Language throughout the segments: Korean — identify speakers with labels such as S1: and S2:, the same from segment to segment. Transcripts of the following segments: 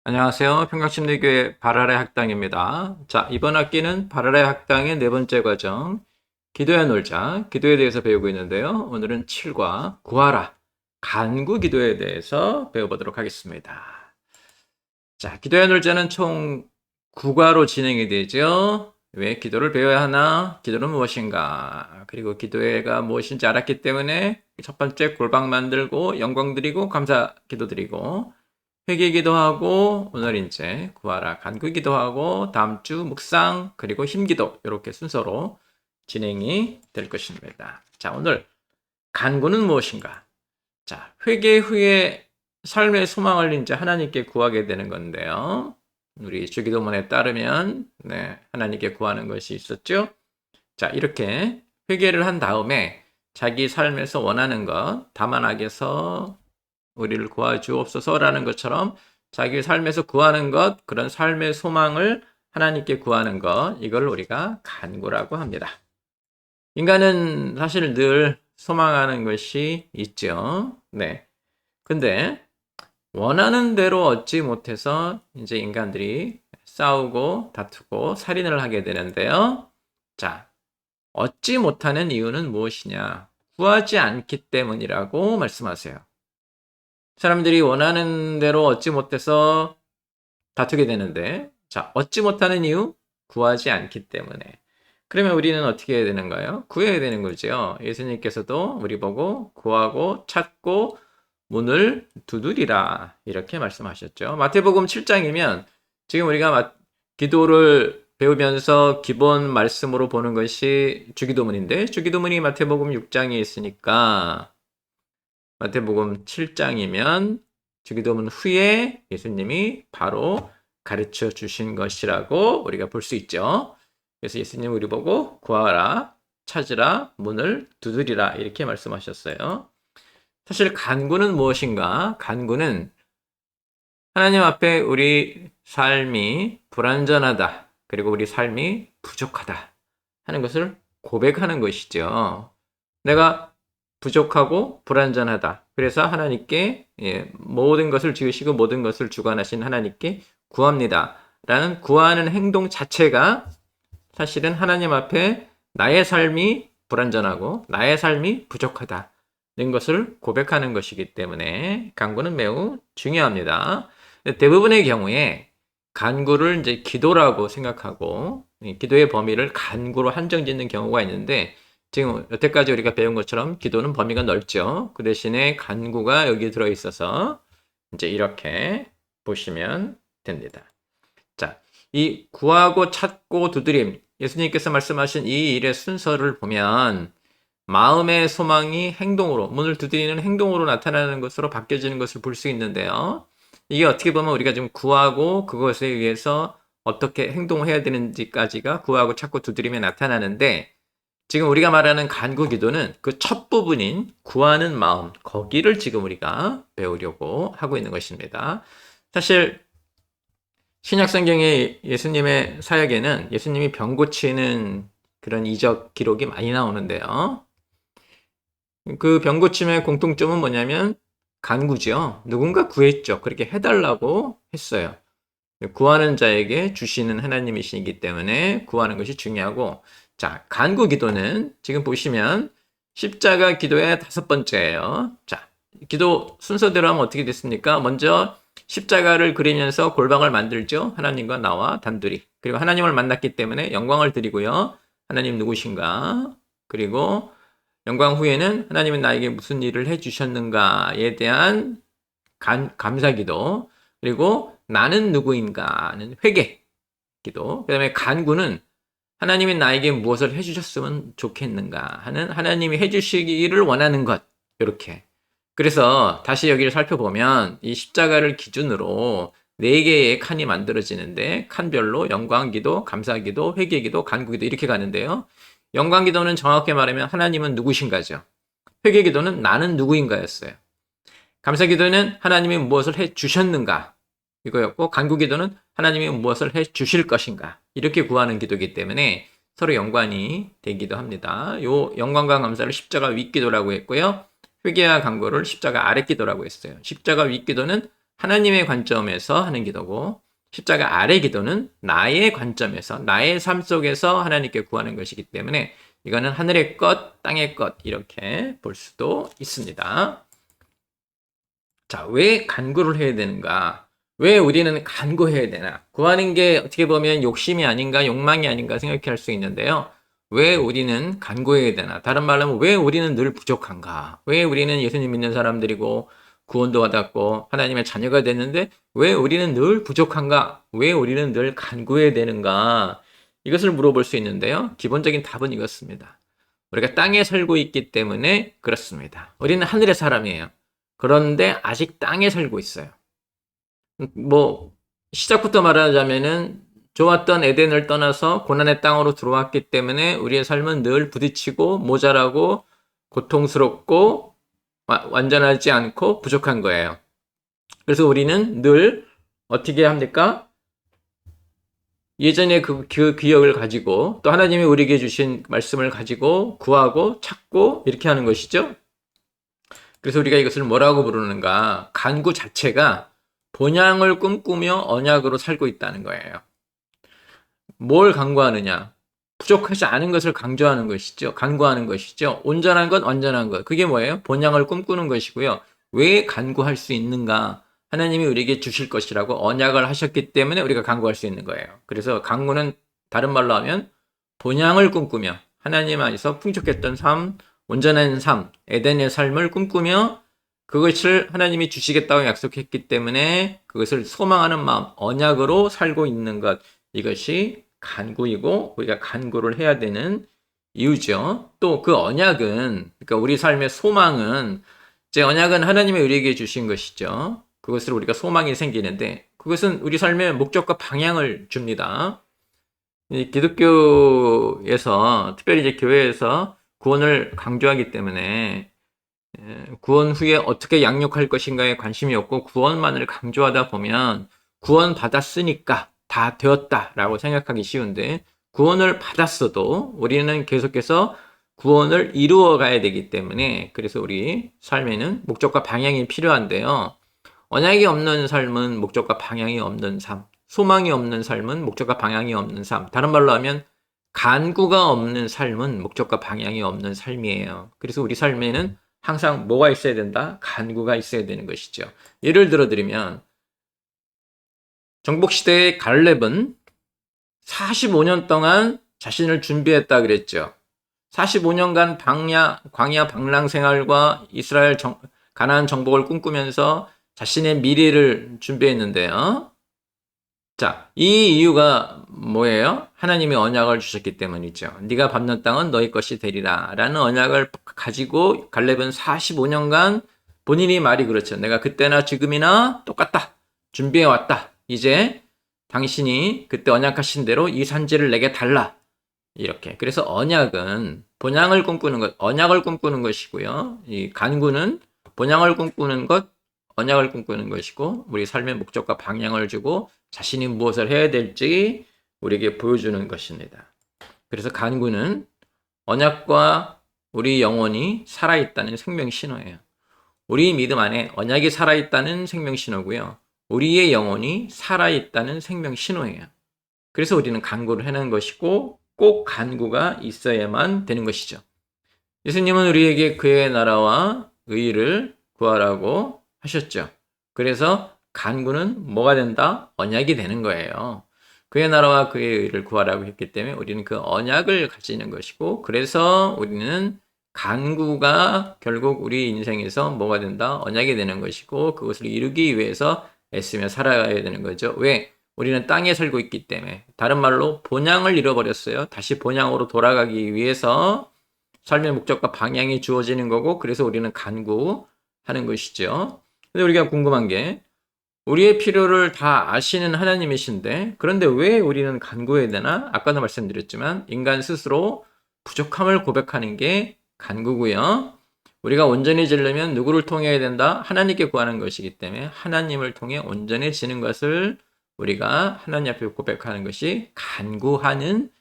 S1: 안녕하세요. 평강심리교회 바라의 학당입니다. 자, 이번 학기는 바라의 학당의 네 번째 과정, 기도해 놀자, 기도에 대해서 배우고 있는데요. 오늘은 7과 구하라, 간구 기도에 대해서 배워보도록 하겠습니다. 자, 기도해 놀자는 총 9과로 진행이 되죠. 왜 기도를 배워야 하나? 기도는 무엇인가? 그리고 기도회가 무엇인지 알았기 때문에 첫 번째 골방 만들고 영광 드리고 감사 기도 드리고 회개 기도하고 오늘 이제 구하라 간구 기도하고 다음 주 묵상 그리고 힘기도 이렇게 순서로 진행이 될 것입니다. 자, 오늘 간구는 무엇인가? 자, 회개 후에 삶의 소망을 이제 하나님께 구하게 되는 건데요. 우리 주기도문에 따르면 하나님께 구하는 것이 있었죠. 자, 이렇게 회개를 한 다음에 자기 삶에서 원하는 것 다만 악에서 우리를 구하주옵소서라는 것처럼 자기 삶에서 구하는 것, 그런 삶의 소망을 하나님께 구하는 것, 이걸 우리가 간구라고 합니다. 인간은 사실 늘 소망하는 것이 있죠. 네. 근데 원하는 대로 얻지 못해서 이제 인간들이 싸우고 다투고 살인을 하게 되는데요. 자, 얻지 못하는 이유는 무엇이냐? 구하지 않기 때문이라고 말씀하세요. 사람들이 원하는 대로 얻지 못해서 다투게 되는데, 자, 얻지 못하는 이유? 구하지 않기 때문에. 그러면 우리는 어떻게 해야 되는가요? 구해야 되는 거죠. 예수님께서도 우리 보고 구하고 찾고 문을 두드리라 이렇게 말씀하셨죠. 마태복음 7장이면 지금 우리가 기도를 배우면서 기본 말씀으로 보는 것이 주기도문인데 주기도문이 마태복음 6장에 있으니까 마태복음 7장이면 주기도문 후에 예수님이 바로 가르쳐 주신 것이라고 우리가 볼 수 있죠. 그래서 예수님 우리 보고 구하라, 찾으라, 문을 두드리라 이렇게 말씀하셨어요. 사실 간구는 무엇인가? 간구는 하나님 앞에 우리 삶이 불완전하다. 그리고 우리 삶이 부족하다 하는 것을 고백하는 것이죠. 내가 부족하고 불완전하다. 그래서 하나님께 모든 것을 지으시고 모든 것을 주관하신 하나님께 구합니다. 라는 구하는 행동 자체가 사실은 하나님 앞에 나의 삶이 불완전하고 나의 삶이 부족하다. 는 것을 고백하는 것이기 때문에 간구는 매우 중요합니다. 대부분의 경우에 간구를 이제 기도라고 생각하고 기도의 범위를 간구로 한정짓는 경우가 있는데 지금 여태까지 우리가 배운 것처럼 기도는 범위가 넓죠. 그 대신에 간구가 여기 들어있어서 이제 이렇게 보시면 됩니다. 자, 이 구하고 찾고 두드림, 예수님께서 말씀하신 이 일의 순서를 보면 마음의 소망이 행동으로, 문을 두드리는 행동으로 나타나는 것으로 바뀌어지는 것을 볼 수 있는데요. 이게 어떻게 보면 우리가 지금 구하고 그것에 의해서 어떻게 행동을 해야 되는지까지가 구하고 찾고 두드림에 나타나는데 지금 우리가 말하는 간구 기도는 그 첫 부분인 구하는 마음, 거기를 지금 우리가 배우려고 하고 있는 것입니다. 사실 신약성경의 예수님의 사역에는 예수님이 병 고치는 그런 이적 기록이 많이 나오는데요. 그 병 고침의 공통점은 뭐냐면 간구죠. 누군가 구했죠. 그렇게 해달라고 했어요. 구하는 자에게 주시는 하나님이시기 때문에 구하는 것이 중요하고, 자, 간구 기도는 지금 보시면 십자가 기도의 5번째예요. 자, 기도 순서대로 하면 어떻게 됐습니까? 먼저 십자가를 그리면서 골방을 만들죠. 하나님과 나와 단둘이. 그리고 하나님을 만났기 때문에 영광을 드리고요. 하나님 누구신가? 그리고 영광 후에는 하나님은 나에게 무슨 일을 해주셨는가에 대한 감사기도, 그리고 나는 누구인가는 회개 기도, 그 다음에 간구는 하나님이 나에게 무엇을 해주셨으면 좋겠는가 하는 하나님이 해주시기를 원하는 것, 이렇게. 그래서 다시 여기를 살펴보면 이 십자가를 기준으로 4개의 칸이 만들어지는데 칸별로 영광기도, 감사기도, 회개기도, 간구기도 이렇게 가는데요. 영광기도는 정확히 말하면 하나님은 누구신가죠. 회개기도는 나는 누구인가였어요. 감사기도는 하나님이 무엇을 해 주셨는가 이거였고 간구기도는 하나님이 무엇을 해 주실 것인가 이렇게 구하는 기도이기 때문에 서로 연관이 되기도 합니다. 요 영광과 감사를 십자가 윗기도라고 했고요. 회개와 간구를 십자가 아랫기도라고 했어요. 십자가 윗기도는 하나님의 관점에서 하는 기도고, 십자가 아래 기도는 나의 관점에서, 나의 삶 속에서 하나님께 구하는 것이기 때문에 이거는 하늘의 것, 땅의 것 이렇게 볼 수도 있습니다. 자, 왜 간구를 해야 되는가? 왜 우리는 간구해야 되나? 구하는 게 어떻게 보면 욕심이 아닌가, 욕망이 아닌가 생각할 수 있는데요. 왜 우리는 간구해야 되나? 다른 말로 하면 왜 우리는 늘 부족한가? 왜 우리는 예수님 믿는 사람들이고 구원도 받았고 하나님의 자녀가 됐는데 왜 우리는 늘 부족한가? 왜 우리는 늘 간구해야 되는가? 이것을 물어볼 수 있는데요. 기본적인 답은 이것입니다. 우리가 땅에 살고 있기 때문에 그렇습니다. 우리는 하늘의 사람이에요. 그런데 아직 땅에 살고 있어요. 뭐 시작부터 말하자면은 좋았던 에덴을 떠나서 고난의 땅으로 들어왔기 때문에 우리의 삶은 늘 부딪히고 모자라고 고통스럽고 완전하지 않고 부족한 거예요. 그래서 우리는 늘 어떻게 합니까? 예전에 그 기억을 가지고 또 하나님이 우리에게 주신 말씀을 가지고 구하고 찾고 이렇게 하는 것이죠. 그래서 우리가 이것을 뭐라고 부르는가? 간구 자체가 본향을 꿈꾸며 언약으로 살고 있다는 거예요. 뭘 간구하느냐? 부족하지 않은 것을 강조하는 것이죠. 간구하는 것이죠. 온전한 것, 완전한 것. 그게 뭐예요? 본향을 꿈꾸는 것이고요. 왜 간구할 수 있는가? 하나님이 우리에게 주실 것이라고 언약을 하셨기 때문에 우리가 간구할 수 있는 거예요. 그래서 간구는 다른 말로 하면 본향을 꿈꾸며 하나님 안에서 풍족했던 삶, 온전한 삶, 에덴의 삶을 꿈꾸며 그것을 하나님이 주시겠다고 약속했기 때문에 그것을 소망하는 마음, 언약으로 살고 있는 것. 이것이 간구이고 우리가 간구를 해야 되는 이유죠. 또 그 언약은, 그러니까 우리 삶의 소망은, 제 언약은 하나님이 우리에게 주신 것이죠. 그것을 우리가 소망이 생기는데 그것은 우리 삶의 목적과 방향을 줍니다. 이 기독교에서, 특별히 이제 교회에서 구원을 강조하기 때문에 구원 후에 어떻게 양육할 것인가에 관심이 없고 구원만을 강조하다 보면 구원 받았으니까 다 되었다라고 생각하기 쉬운데, 구원을 받았어도 우리는 계속해서 구원을 이루어 가야 되기 때문에, 그래서 우리 삶에는 목적과 방향이 필요한데요. 언약이 없는 삶은 목적과 방향이 없는 삶, 소망이 없는 삶은 목적과 방향이 없는 삶, 다른 말로 하면 간구가 없는 삶은 목적과 방향이 없는 삶이에요. 그래서 우리 삶에는 항상 뭐가 있어야 된다? 간구가 있어야 되는 것이죠. 예를 들어 드리면 정복시대의 갈렙은 45년 동안 자신을 준비했다 그랬죠. 45년간 광야 방랑 생활과 가나안 정복을 꿈꾸면서 자신의 미래를 준비했는데요. 자, 이 이유가 뭐예요? 하나님이 언약을 주셨기 때문이죠. 네가 밟는 땅은 너희 것이 되리라 라는 언약을 가지고 갈렙은 45년간 본인이 말이 그렇죠. 내가 그때나 지금이나 똑같다. 준비해 왔다. 이제 당신이 그때 언약하신 대로 이 산지를 내게 달라. 이렇게. 그래서 언약은 본향을 꿈꾸는 것, 언약을 꿈꾸는 것이고요. 이 간구는 본향을 꿈꾸는 것, 언약을 꿈꾸는 것이고, 우리 삶의 목적과 방향을 주고 자신이 무엇을 해야 될지 우리에게 보여주는 것입니다. 그래서 간구는 언약과 우리 영혼이 살아있다는 생명 신호예요. 우리 믿음 안에 언약이 살아있다는 생명 신호고요. 우리의 영혼이 살아있다는 생명 신호예요. 그래서 우리는 간구를 하는 것이고 꼭 간구가 있어야만 되는 것이죠. 예수님은 우리에게 그의 나라와 의를 구하라고 하셨죠. 그래서 간구는 뭐가 된다? 언약이 되는 거예요. 그의 나라와 그의 의를 구하라고 했기 때문에 우리는 그 언약을 가지는 것이고, 그래서 우리는 간구가 결국 우리 인생에서 뭐가 된다? 언약이 되는 것이고, 그것을 이루기 위해서 애쓰며 살아가야 되는 거죠. 왜? 우리는 땅에 살고 있기 때문에. 다른 말로 본향을 잃어버렸어요. 다시 본향으로 돌아가기 위해서 삶의 목적과 방향이 주어지는 거고, 그래서 우리는 간구하는 것이죠. 근데 우리가 궁금한 게, 우리의 필요를 다 아시는 하나님이신데, 그런데 왜 우리는 간구해야 되나? 아까도 말씀드렸지만 인간 스스로 부족함을 고백하는 게 간구고요. 우리가 온전해지려면 누구를 통해야 된다? 하나님께 구하는 것이기 때문에 하나님을 통해 온전해지는 것을 우리가 하나님 앞에 고백하는 것이 간구하는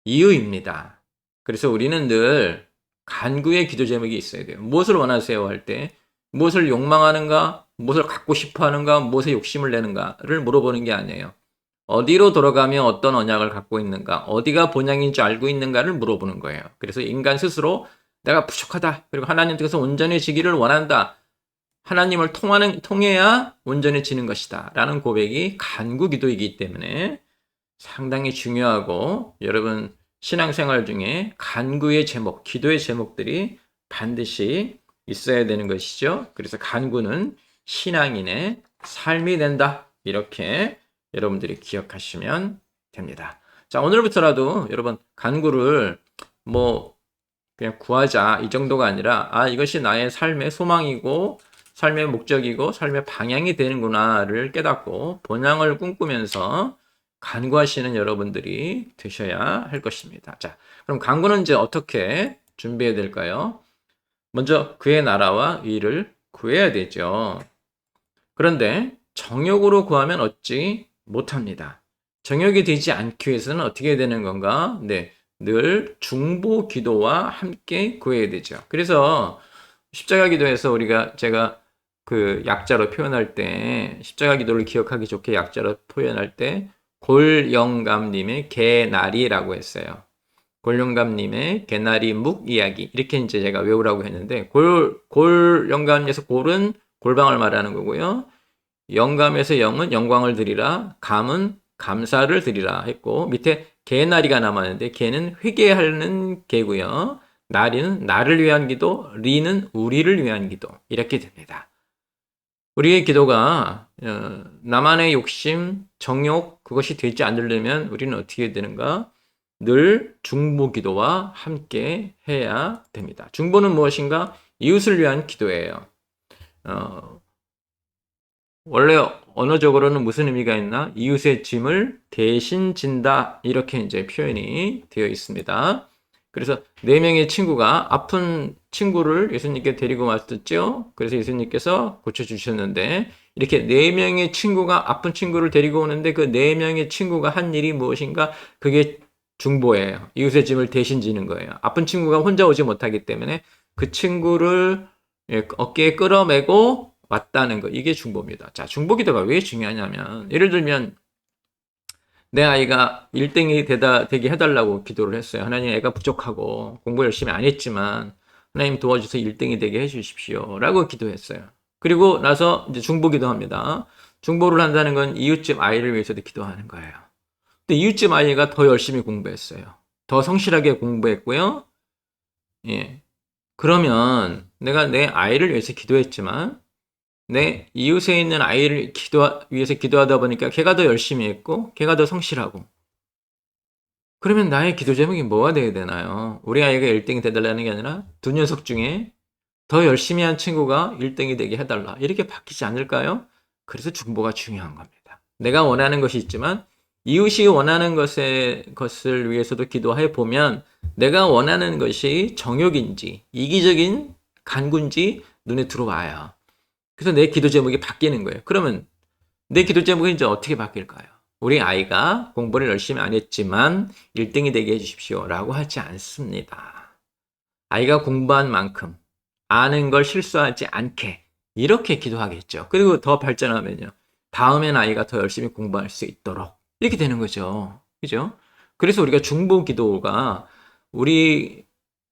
S1: 이유입니다. 그래서 우리는 늘 간구의 기도 제목이 있어야 돼요. 무엇을 원하세요? 할 때 무엇을 욕망하는가, 무엇을 갖고 싶어 하는가, 무엇에 욕심을 내는가를 물어보는 게 아니에요. 어디로 돌아가며 어떤 언약을 갖고 있는가, 어디가 본향인지 알고 있는가를 물어보는 거예요. 그래서 인간 스스로 내가 부족하다, 그리고 하나님께서 온전해지기를 원한다, 하나님을 통해야 온전해지는 것이다 라는 고백이 간구 기도이기 때문에 상당히 중요하고, 여러분 신앙생활 중에 간구의 제목, 기도의 제목들이 반드시 있어야 되는 것이죠. 그래서 간구는 신앙인의 삶이 된다, 이렇게 여러분들이 기억하시면 됩니다. 자, 오늘부터라도 여러분 간구를 뭐 그냥 구하자 이 정도가 아니라, 이것이 나의 삶의 소망이고 삶의 목적이고 삶의 방향이 되는구나를 깨닫고 본향을 꿈꾸면서 간구하시는 여러분들이 되셔야 할 것입니다. 자, 그럼 간구는 이제 어떻게 준비해야 될까요? 먼저 그의 나라와 의를 구해야 되죠. 그런데 정욕으로 구하면 얻지 못합니다. 정욕이 되지 않기 위해서는 어떻게 되는 건가? 네, 늘 중보 기도와 함께 구해야 되죠. 그래서 십자가 기도에서 제가 그 약자로 표현할 때, 십자가 기도를 기억하기 좋게 약자로 표현할 때 골영감님의 개나리라고 했어요. 골영감님의 개나리 묵 이야기, 이렇게 이제 제가 외우라고 했는데, 골영감에서 골은 골방을 말하는 거고요. 영감에서 영은 영광을 드리라, 감은 감사를 드리라 했고, 밑에 개나리가 남았는데 개는 회개하는 개고요. 나리는 나를 위한 기도, 리는 우리를 위한 기도, 이렇게 됩니다. 우리의 기도가 나만의 욕심, 정욕, 그것이 되지 않으려면 우리는 어떻게 되는가? 늘 중보 기도와 함께 해야 됩니다. 중보는 무엇인가? 이웃을 위한 기도예요. 원래 언어적으로는 무슨 의미가 있나? 이웃의 짐을 대신 진다, 이렇게 이제 표현이 되어 있습니다. 그래서 네 명의 친구가 아픈 친구를 예수님께 데리고 왔었죠. 그래서 예수님께서 고쳐주셨는데, 이렇게 네 명의 친구가 아픈 친구를 데리고 오는데 그 네 명의 친구가 한 일이 무엇인가? 그게 중보예요. 이웃의 짐을 대신 지는 거예요. 아픈 친구가 혼자 오지 못하기 때문에 그 친구를 어깨에 끌어매고 왔다는 거, 이게 중보입니다. 자, 중보 기도가 왜 중요하냐면, 예를 들면 내 아이가 1등이 되게 해달라고 기도를 했어요. 하나님, 애가 부족하고 공부 열심히 안 했지만 하나님 도와주셔서 1등이 되게 해주십시오 라고 기도했어요. 그리고 나서 이제 중보 기도합니다. 중보를 한다는 건 이웃집 아이를 위해서도 기도하는 거예요. 근데 이웃집 아이가 더 열심히 공부했어요. 더 성실하게 공부했고요. 예. 그러면 내가 내 아이를 위해서 기도했지만 내 이웃에 있는 아이를 위해서 기도하다 보니까 걔가 더 열심히 했고 걔가 더 성실하고, 그러면 나의 기도 제목이 뭐가 되어야 되나요? 우리 아이가 1등이 되달라는 게 아니라 두 녀석 중에 더 열심히 한 친구가 1등이 되게 해달라, 이렇게 바뀌지 않을까요? 그래서 중보가 중요한 겁니다. 내가 원하는 것이 있지만 이웃이 원하는 것을 위해서도 기도해 보면 내가 원하는 것이 정욕인지 이기적인 간구인지 눈에 들어와요. 그래서 내 기도 제목이 바뀌는 거예요. 그러면 내 기도 제목이 이제 어떻게 바뀔까요? 우리 아이가 공부를 열심히 안 했지만 1등이 되게 해주십시오 라고 하지 않습니다. 아이가 공부한 만큼 아는 걸 실수하지 않게, 이렇게 기도하겠죠. 그리고 더 발전하면요, 다음엔 아이가 더 열심히 공부할 수 있도록, 이렇게 되는 거죠. 그죠? 그래서 우리가 중보 기도가 우리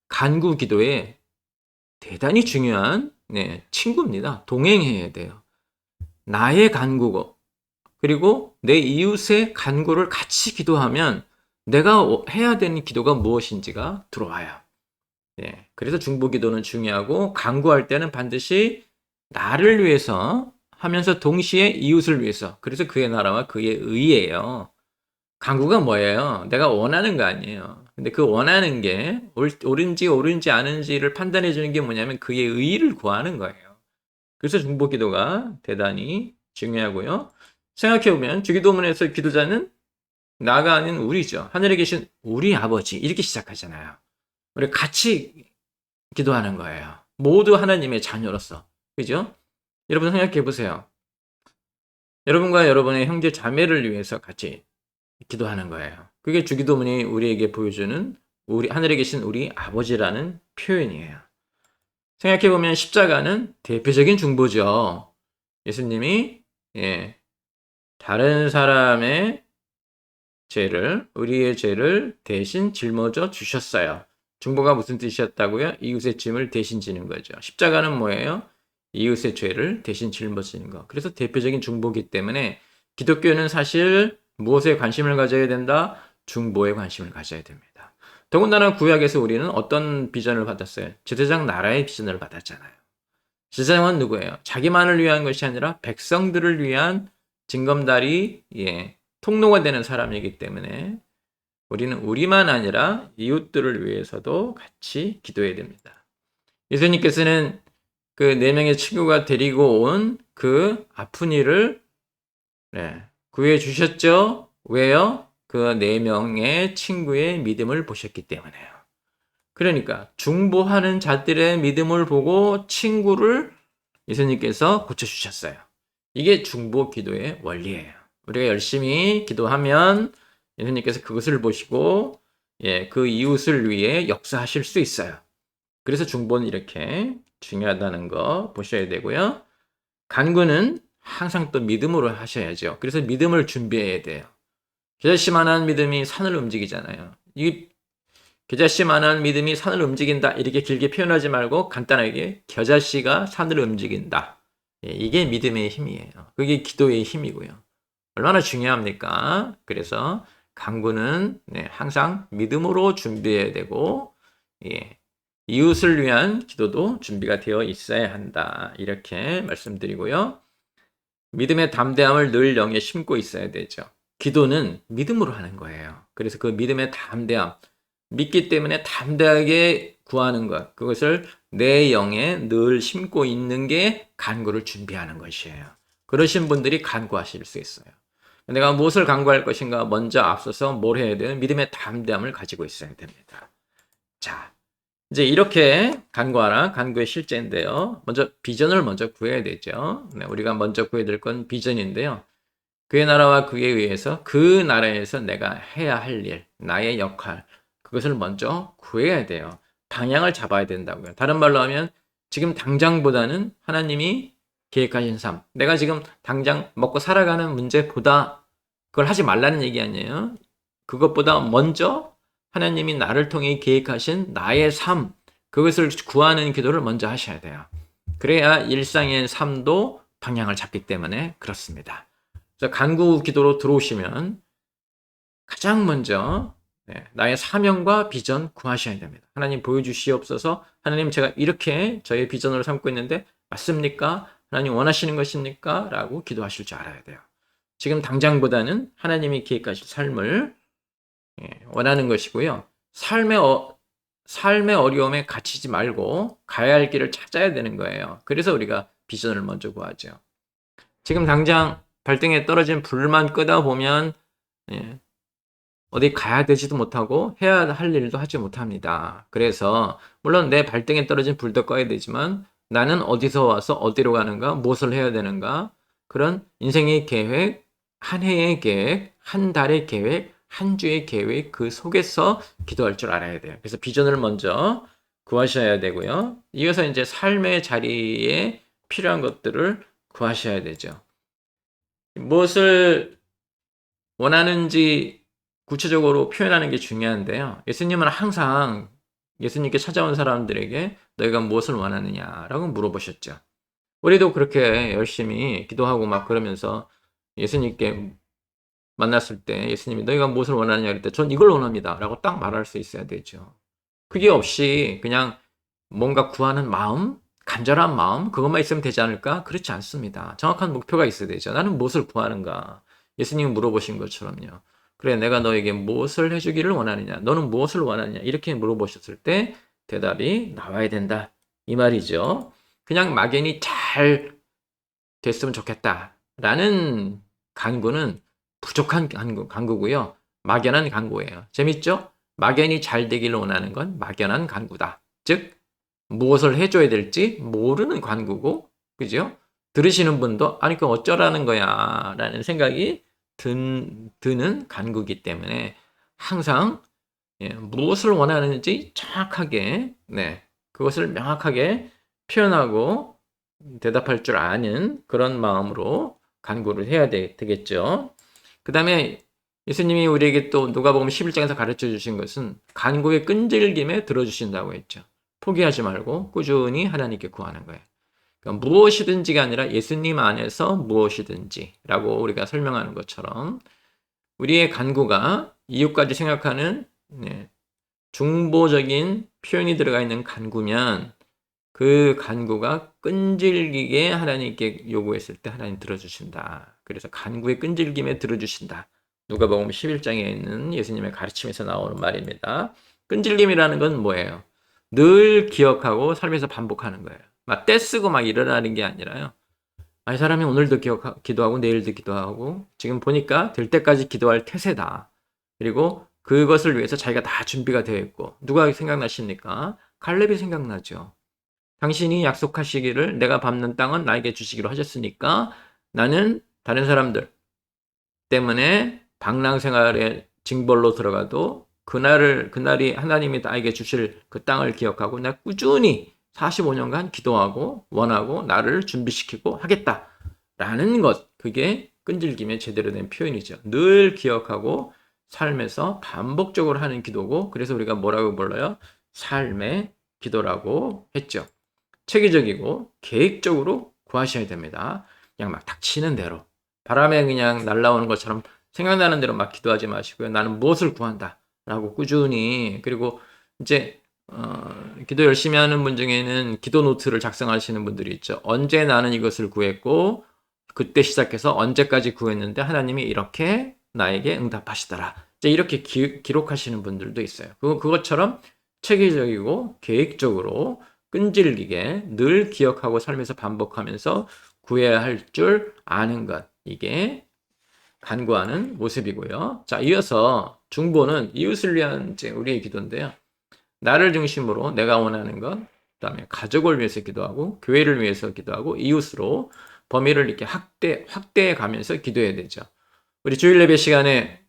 S1: 간구 기도에 대단히 중요한 친구입니다. 동행해야 돼요. 나의 간구, 그리고 내 이웃의 간구를 같이 기도하면 내가 해야 되는 기도가 무엇인지가 들어와요. 그래서 중보 기도는 중요하고, 간구할 때는 반드시 나를 위해서 하면서 동시에 이웃을 위해서, 그래서 그의 나라와 그의 의예요. 간구가 뭐예요? 내가 원하는 거 아니에요. 근데 그 원하는 게 옳은지 않은지를 판단해 주는 게 뭐냐면 그의 의를 구하는 거예요. 그래서 중보 기도가 대단히 중요하고요. 생각해 보면 주기도문에서 기도자는 나가 아닌 우리죠. 하늘에 계신 우리 아버지, 이렇게 시작하잖아요. 우리 같이 기도하는 거예요. 모두 하나님의 자녀로서. 그죠? 여러분 생각해 보세요. 여러분과 여러분의 형제 자매를 위해서 같이 기도하는 거예요. 그게 주기도문이 우리에게 보여주는 우리 하늘에 계신 우리 아버지라는 표현이에요. 생각해보면 십자가는 대표적인 중보죠. 예수님이 다른 사람의 죄를, 우리의 죄를 대신 짊어져 주셨어요. 중보가 무슨 뜻이었다고요? 이웃의 짐을 대신 지는 거죠. 십자가는 뭐예요? 이웃의 죄를 대신 짊어지는 거. 그래서 대표적인 중보이기 때문에 기독교는 사실 무엇에 관심을 가져야 된다? 중보에 관심을 가져야 됩니다. 더군다나 구약에서 우리는 어떤 비전을 받았어요? 제사장 나라의 비전을 받았잖아요. 제사장은 누구예요? 자기만을 위한 것이 아니라 백성들을 위한 징검다리, 통로가 되는 사람이기 때문에 우리는 우리만 아니라 이웃들을 위해서도 같이 기도해야 됩니다. 예수님께서는 그 4명의 친구가 데리고 온 그 아픈 이를 구해 주셨죠? 왜요? 그 4명의 친구의 믿음을 보셨기 때문에요. 그러니까 중보하는 자들의 믿음을 보고 친구를 예수님께서 고쳐주셨어요. 이게 중보 기도의 원리예요. 우리가 열심히 기도하면 예수님께서 그것을 보시고 그 이웃을 위해 역사하실 수 있어요. 그래서 중보는 이렇게 중요하다는 거 보셔야 되고요. 간구는 항상 또 믿음으로 하셔야죠. 그래서 믿음을 준비해야 돼요. 겨자씨만한 믿음이 산을 움직이잖아요. 이 겨자씨만한 믿음이 산을 움직인다 이렇게 길게 표현하지 말고 간단하게 겨자씨가 산을 움직인다. 이게 믿음의 힘이에요. 그게 기도의 힘이고요. 얼마나 중요합니까? 그래서 간구는 항상 믿음으로 준비해야 되고 이웃을 위한 기도도 준비가 되어 있어야 한다. 이렇게 말씀드리고요. 믿음의 담대함을 늘 영에 심고 있어야 되죠. 기도는 믿음으로 하는 거예요. 그래서 그 믿음의 담대함, 믿기 때문에 담대하게 구하는 것, 그것을 내 영에 늘 심고 있는 게 간구를 준비하는 것이에요. 그러신 분들이 간구하실 수 있어요. 내가 무엇을 간구할 것인가 먼저 앞서서 뭘 해야 돼요? 믿음의 담대함을 가지고 있어야 됩니다. 자, 이제 이렇게 간구하라, 간구의 실제인데요. 먼저 비전을 먼저 구해야 되죠. 우리가 먼저 구해야 될 건 비전인데요. 그의 나라와 그에 의해서 그 나라에서 내가 해야 할 일, 나의 역할, 그것을 먼저 구해야 돼요. 방향을 잡아야 된다고요. 다른 말로 하면 지금 당장보다는 하나님이 계획하신 삶, 내가 지금 당장 먹고 살아가는 문제보다 그걸 하지 말라는 얘기 아니에요. 그것보다 먼저 하나님이 나를 통해 계획하신 나의 삶, 그것을 구하는 기도를 먼저 하셔야 돼요. 그래야 일상의 삶도 방향을 잡기 때문에 그렇습니다. 그래서 간구 기도로 들어오시면 가장 먼저 나의 사명과 비전 구하셔야 됩니다. 하나님 보여주시옵소서. 하나님 제가 이렇게 저의 비전으로 삼고 있는데 맞습니까? 하나님 원하시는 것입니까? 라고 기도하실 줄 알아야 돼요. 지금 당장보다는 하나님이 계획하실 삶을 원하는 것이고요. 삶의 어려움에 갇히지 말고 가야 할 길을 찾아야 되는 거예요. 그래서 우리가 비전을 먼저 구하죠. 지금 당장 발등에 떨어진 불만 끄다 보면 어디 가야 되지도 못하고 해야 할 일도 하지 못합니다. 그래서 물론 내 발등에 떨어진 불도 꺼야 되지만 나는 어디서 와서 어디로 가는가, 무엇을 해야 되는가, 그런 인생의 계획, 한 해의 계획, 한 달의 계획, 한 주의 계획, 그 속에서 기도할 줄 알아야 돼요. 그래서 비전을 먼저 구하셔야 되고요. 이어서 이제 삶의 자리에 필요한 것들을 구하셔야 되죠. 무엇을 원하는지 구체적으로 표현하는 게 중요한데요. 예수님은 항상 예수님께 찾아온 사람들에게 너희가 무엇을 원하느냐라고 물어보셨죠. 우리도 그렇게 열심히 기도하고 막 그러면서 예수님께 만났을 때 예수님이 너희가 무엇을 원하느냐 그럴 때 전 이걸 원합니다 라고 딱 말할 수 있어야 되죠. 그게 없이 그냥 뭔가 구하는 마음, 간절한 마음 그것만 있으면 되지 않을까? 그렇지 않습니다. 정확한 목표가 있어야 되죠. 나는 무엇을 구하는가? 예수님이 물어보신 것처럼요. 그래 내가 너에게 무엇을 해주기를 원하느냐? 너는 무엇을 원하느냐? 이렇게 물어보셨을 때 대답이 나와야 된다. 이 말이죠. 그냥 막연히 잘 됐으면 좋겠다라는 간구는 부족한 간구고요. 막연한 간구예요. 재밌죠? 막연히 잘 되기를 원하는 건 막연한 간구다. 즉 무엇을 해줘야 될지 모르는 간구고, 그죠? 들으시는 분도 아니 그 어쩌라는 거야 라는 생각이 드는 간구기 때문에 항상 무엇을 원하는지 정확하게 그것을 명확하게 표현하고 대답할 줄 아는 그런 마음으로 간구를 해야 되겠죠. 그 다음에 예수님이 우리에게 또 누가복음 11장에서 가르쳐 주신 것은 간구의 끈질김에 들어주신다고 했죠. 포기하지 말고 꾸준히 하나님께 구하는 거예요. 그러니까 무엇이든지가 아니라 예수님 안에서 무엇이든지라고 우리가 설명하는 것처럼 우리의 간구가 이웃까지 생각하는 중보적인 표현이 들어가 있는 간구면 그 간구가 끈질기게 하나님께 요구했을 때 하나님 들어주신다. 그래서 간구의 끈질김에 들어주신다. 누가복음 11장에 있는 예수님의 가르침에서 나오는 말입니다. 끈질김이라는 건 뭐예요? 늘 기억하고 삶에서 반복하는 거예요. 막 떼쓰고 막 일어나는 게 아니라요. 이 사람이 오늘도 기도하고 내일도 기도하고 지금 보니까 될 때까지 기도할 태세다. 그리고 그것을 위해서 자기가 다 준비가 되어 있고 누가 생각나십니까? 갈렙이 생각나죠. 당신이 약속하시기를 내가 밟는 땅은 나에게 주시기로 하셨으니까 나는 다른 사람들 때문에 방랑 생활의 징벌로 들어가도 그날이 하나님이 나에게 주실 그 땅을 기억하고 내가 꾸준히 45년간 기도하고 원하고 나를 준비시키고 하겠다라는 것, 그게 끈질김의 제대로 된 표현이죠. 늘 기억하고 삶에서 반복적으로 하는 기도고, 그래서 우리가 뭐라고 불러요? 삶의 기도라고 했죠. 체계적이고 계획적으로 구하셔야 됩니다. 그냥 막 닥치는 대로, 바람에 그냥 날아오는 것처럼 생각나는 대로 막 기도하지 마시고요. 나는 무엇을 구한다 라고 꾸준히, 그리고 이제 기도 열심히 하는 분 중에는 기도 노트를 작성하시는 분들이 있죠. 언제 나는 이것을 구했고 그때 시작해서 언제까지 구했는데 하나님이 이렇게 나에게 응답하시더라. 이제 이렇게 기록하시는 분들도 있어요. 그것처럼 체계적이고 계획적으로 끈질기게 늘 기억하고 삶에서 반복하면서 구해야 할 줄 아는 것, 이게 간구하는 모습이고요. 자, 이어서 중보는 이웃을 위한 이제 우리의 기도인데요. 나를 중심으로 내가 원하는 것, 그다음에 가족을 위해서 기도하고 교회를 위해서 기도하고 이웃으로 범위를 이렇게 확대해 가면서 기도해야 되죠. 우리 주일 예배 시간에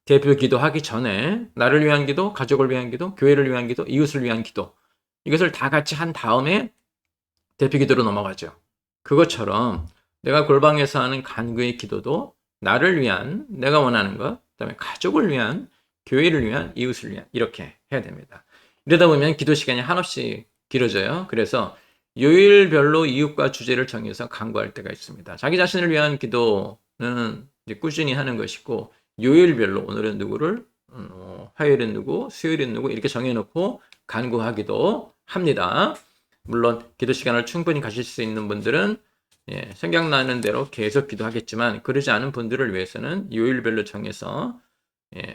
S1: 대표 기도하기 전에 나를 위한 기도, 가족을 위한 기도, 교회를 위한 기도, 이웃을 위한 기도, 이것을 다 같이 한 다음에 대표 기도로 넘어가죠. 그것처럼 내가 골방에서 하는 간구의 기도도 나를 위한, 내가 원하는 것, 그다음에 가족을 위한, 교회를 위한, 이웃을 위한, 이렇게 해야 됩니다. 이러다 보면 기도 시간이 한없이 길어져요. 그래서 요일별로 이웃과 주제를 정해서 간구할 때가 있습니다. 자기 자신을 위한 기도는 이제 꾸준히 하는 것이고, 요일별로 오늘은 누구를, 화요일은 누구, 수요일은 누구 이렇게 정해놓고 간구하기도 합니다. 물론 기도 시간을 충분히 가실 수 있는 분들은 생각나는 대로 계속 기도하겠지만, 그러지 않은 분들을 위해서는 요일별로 정해서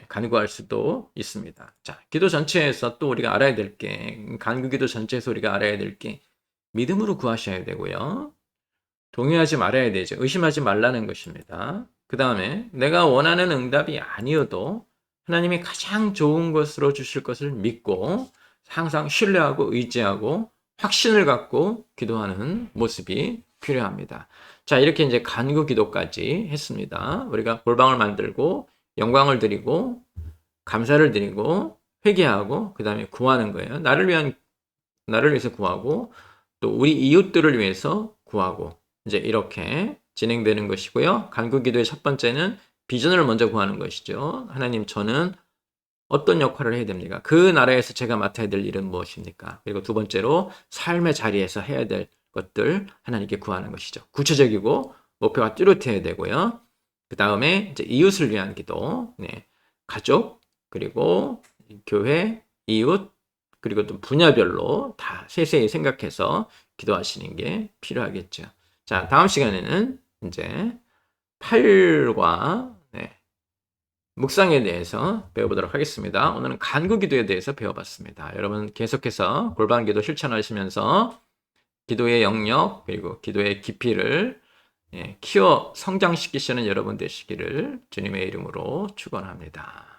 S1: 간구할 수도 있습니다. 자, 기도 전체에서 또 우리가 알아야 될 게, 간구 기도 전체에서 우리가 알아야 될 게, 믿음으로 구하셔야 되고요. 동의하지 말아야 되죠. 의심하지 말라는 것입니다. 그 다음에 내가 원하는 응답이 아니어도 하나님이 가장 좋은 것으로 주실 것을 믿고 항상 신뢰하고 의지하고 확신을 갖고 기도하는 모습이 필요합니다. 자, 이렇게 이제 간구 기도까지 했습니다. 우리가 골방을 만들고 영광을 드리고 감사를 드리고 회개하고 그 다음에 구하는 거예요. 나를 위해서 구하고 또 우리 이웃들을 위해서 구하고 이제 이렇게 진행되는 것이고요. 간구 기도의 첫 번째는 비전을 먼저 구하는 것이죠. 하나님, 저는 어떤 역할을 해야 됩니까? 그 나라에서 제가 맡아야 될 일은 무엇입니까? 그리고 두 번째로 삶의 자리에서 해야 될 것들 하나님께 구하는 것이죠. 구체적이고 목표가 뚜렷해야 되고요. 그 다음에 이제 이웃을 위한 기도, 가족, 그리고 교회, 이웃, 그리고 또 분야별로 다 세세히 생각해서 기도하시는 게 필요하겠죠. 자, 다음 시간에는 이제 팔과 묵상에 대해서 배워보도록 하겠습니다. 오늘은 간구 기도에 대해서 배워봤습니다. 여러분 계속해서 골방 기도 실천하시면서 기도의 영역 그리고 기도의 깊이를 키워 성장시키시는 여러분 되시기를 주님의 이름으로 축원합니다.